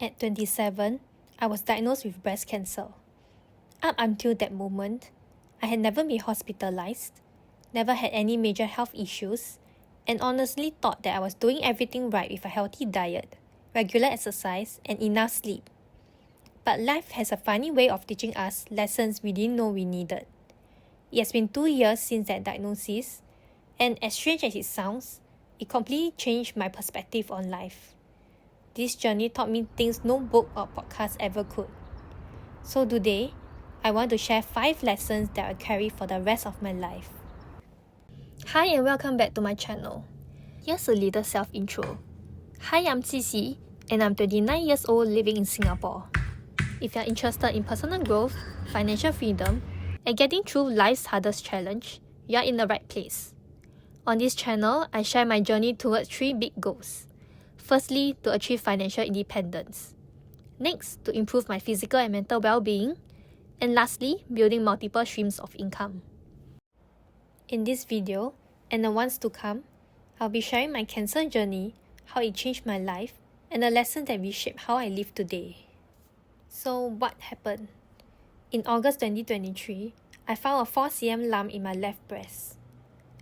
At 27, I was diagnosed with breast cancer. Up until that moment, I had never been hospitalized, never had any major health issues, and honestly thought that I was doing everything right with a healthy diet, regular exercise, and enough sleep. But life has a funny way of teaching us lessons we didn't know we needed. It has been 2 years since that diagnosis, and as strange as it sounds, it completely changed my perspective on life. This journey taught me things no book or podcast ever could. So today, I want to share 5 lessons that I carry for the rest of my life. Hi and welcome back to my channel. Here's a little self-intro. Hi, I'm Cici and I'm 29 years old living in Singapore. If you're interested in personal growth, financial freedom, and getting through life's hardest challenge, you're in the right place. On this channel, I share my journey towards 3 big goals. Firstly, to achieve financial independence. Next, to improve my physical and mental well-being. And lastly, building multiple streams of income. In this video, and the ones to come, I'll be sharing my cancer journey, how it changed my life, and the lessons that reshaped how I live today. So what happened? In August 2023, I found a 4 cm lump in my left breast.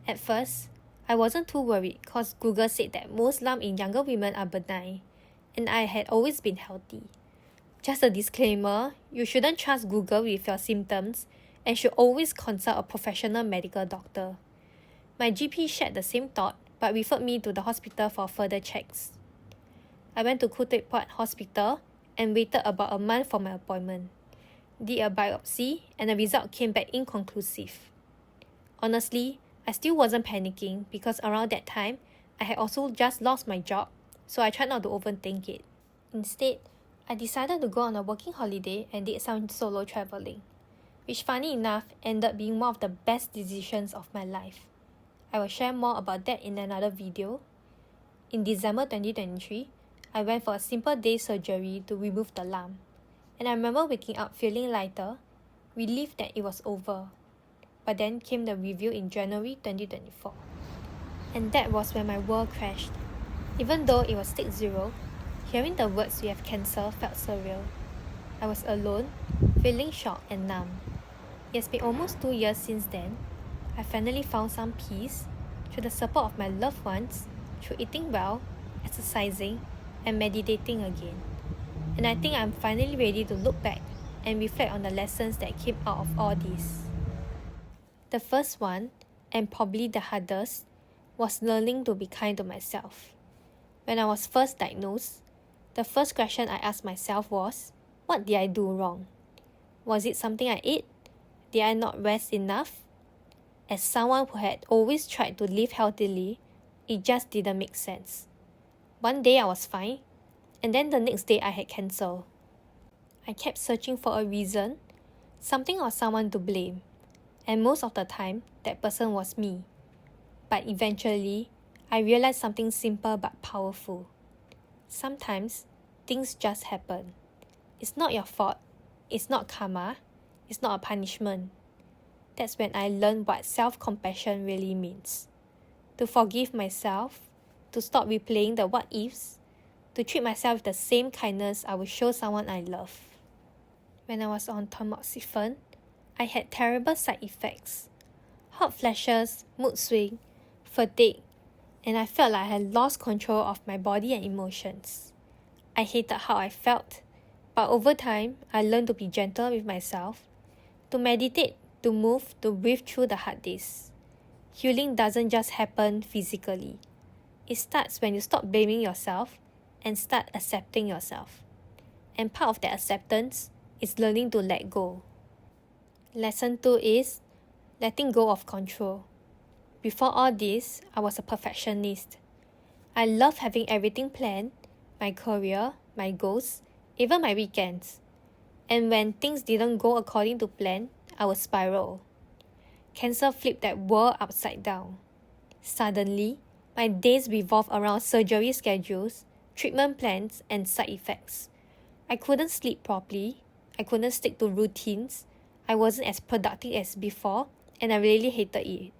At first, I wasn't too worried cause Google said that most lumps in younger women are benign, and I had always been healthy. Just a disclaimer, you shouldn't trust Google with your symptoms and should always consult a professional medical doctor. My GP shared the same thought but referred me to the hospital for further checks. I went to Khoo Teck Puat Hospital and waited about a month for my appointment. Did a biopsy and the result came back inconclusive. Honestly, I still wasn't panicking because around that time, I had also just lost my job, so I tried not to overthink it. Instead, I decided to go on a working holiday and did some solo traveling, which funny enough ended being one of the best decisions of my life. I will share more about that in another video. In December 2023, I went for a simple day surgery to remove the lump, and I remember waking up feeling lighter, relieved that it was over. But then came the review in January 2024. And that was when my world crashed. Even though it was stage 0, hearing the words "you have cancer" felt surreal. I was alone, feeling shocked and numb. It has been almost 2 years since then. I finally found some peace through the support of my loved ones, through eating well, exercising, and meditating again. And I think I'm finally ready to look back and reflect on the lessons that came out of all this. The first one, and probably the hardest, was learning to be kind to myself. When I was first diagnosed, the first question I asked myself was, what did I do wrong? Was it something I ate? Did I not rest enough? As someone who had always tried to live healthily, it just didn't make sense. One day I was fine, and then the next day I had cancer. I kept searching for a reason, something or someone to blame. And most of the time, that person was me. But eventually, I realized something simple but powerful. Sometimes, things just happen. It's not your fault. It's not karma. It's not a punishment. That's when I learned what self-compassion really means. To forgive myself, to stop replaying the what-ifs, to treat myself with the same kindness I would show someone I love. When I was on tamoxifen, I had terrible side effects. Hot flashes, mood swing, fatigue, and I felt like I had lost control of my body and emotions. I hated how I felt, but over time, I learned to be gentle with myself, to meditate, to move, to breathe through the hard days. Healing doesn't just happen physically. It starts when you stop blaming yourself and start accepting yourself. And part of that acceptance is learning to let go. Lesson 2 is letting go of control. Before all this, I was a perfectionist. I loved having everything planned, my career, my goals, even my weekends. And when things didn't go according to plan, I would spiral. Cancer flipped that world upside down. Suddenly, my days revolved around surgery schedules, treatment plans, and side effects. I couldn't sleep properly. I couldn't stick to routines. I wasn't as productive as before, and I really hated it.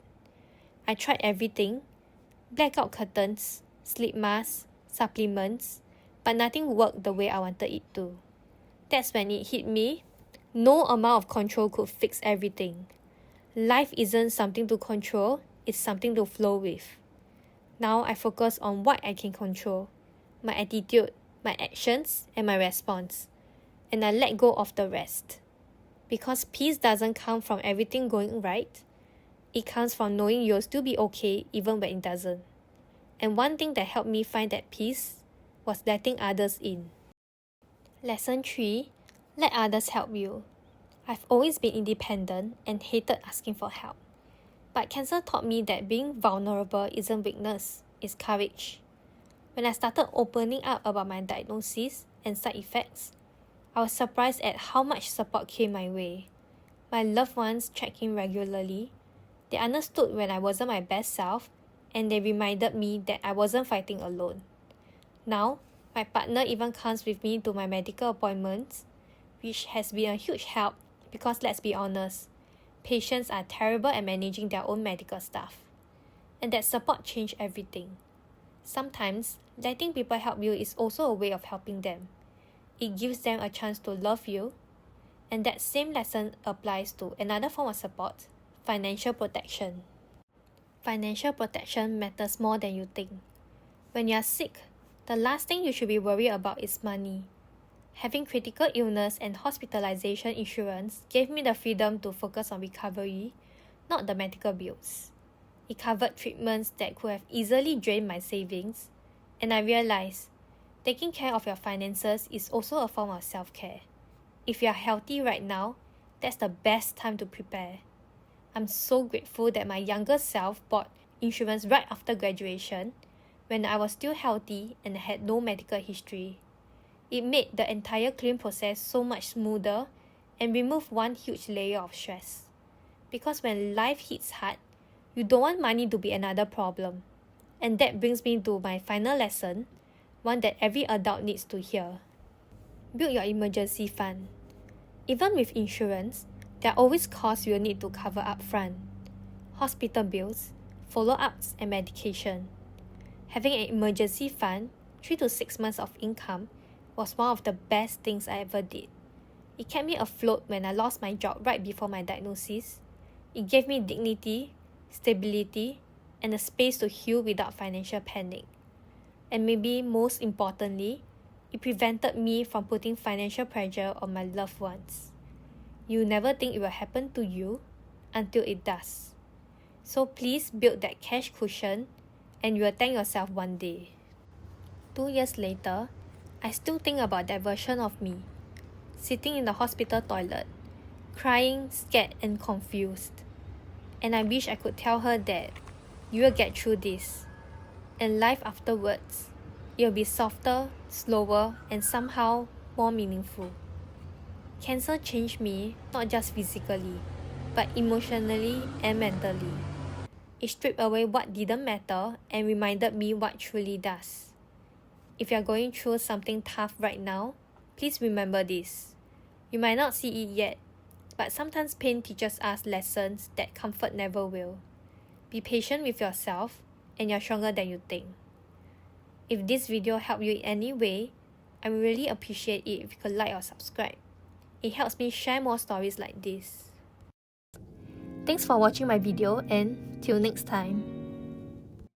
I tried everything: blackout curtains, sleep masks, supplements, but nothing worked the way I wanted it to. That's when it hit me. No amount of control could fix everything. Life isn't something to control, it's something to flow with. Now I focus on what I can control, my attitude, my actions, and my response. And I let go of the rest. Because peace doesn't come from everything going right. It comes from knowing you'll still be okay even when it doesn't. And one thing that helped me find that peace was letting others in. Lesson 3. Let others help you. I've always been independent and hated asking for help. But cancer taught me that being vulnerable isn't weakness, it's courage. When I started opening up about my diagnosis and side effects, I was surprised at how much support came my way. My loved ones checked in regularly. They understood when I wasn't my best self, and they reminded me that I wasn't fighting alone. Now, my partner even comes with me to my medical appointments, which has been a huge help because let's be honest, patients are terrible at managing their own medical stuff. And that support changed everything. Sometimes, letting people help you is also a way of helping them. It gives them a chance to love you, and that same lesson applies to another form of support, financial protection. Financial protection matters more than you think. When you are sick, the last thing you should be worried about is money. Having critical illness and hospitalization insurance gave me the freedom to focus on recovery, not the medical bills. It covered treatments that could have easily drained my savings, and I realized taking care of your finances is also a form of self-care. If you are healthy right now, that's the best time to prepare. I'm so grateful that my younger self bought insurance right after graduation, when I was still healthy and had no medical history. It made the entire claim process so much smoother and removed one huge layer of stress. Because when life hits hard, you don't want money to be another problem. And that brings me to my final lesson, one that every adult needs to hear. Build your emergency fund. Even with insurance, there are always costs you'll need to cover up front. Hospital bills, follow-ups, and medication. Having an emergency fund, 3 to 6 months of income, was one of the best things I ever did. It kept me afloat when I lost my job right before my diagnosis. It gave me dignity, stability, and a space to heal without financial panic. And maybe most importantly, it prevented me from putting financial pressure on my loved ones. You never think it will happen to you until it does. So please build that cash cushion and you will thank yourself one day. 2 years later, I still think about that version of me, sitting in the hospital toilet, crying, scared and confused. And I wish I could tell her that you will get through this. And life afterwards, it will be softer, slower, and somehow more meaningful. Cancer changed me, not just physically, but emotionally and mentally. It stripped away what didn't matter and reminded me what truly does. If you're going through something tough right now, please remember this. You might not see it yet, but sometimes pain teaches us lessons that comfort never will. Be patient with yourself, and you're stronger than you think. If this video helped you in any way, I would really appreciate it if you could like or subscribe. It helps me share more stories like this. Thanks for watching my video, and till next time.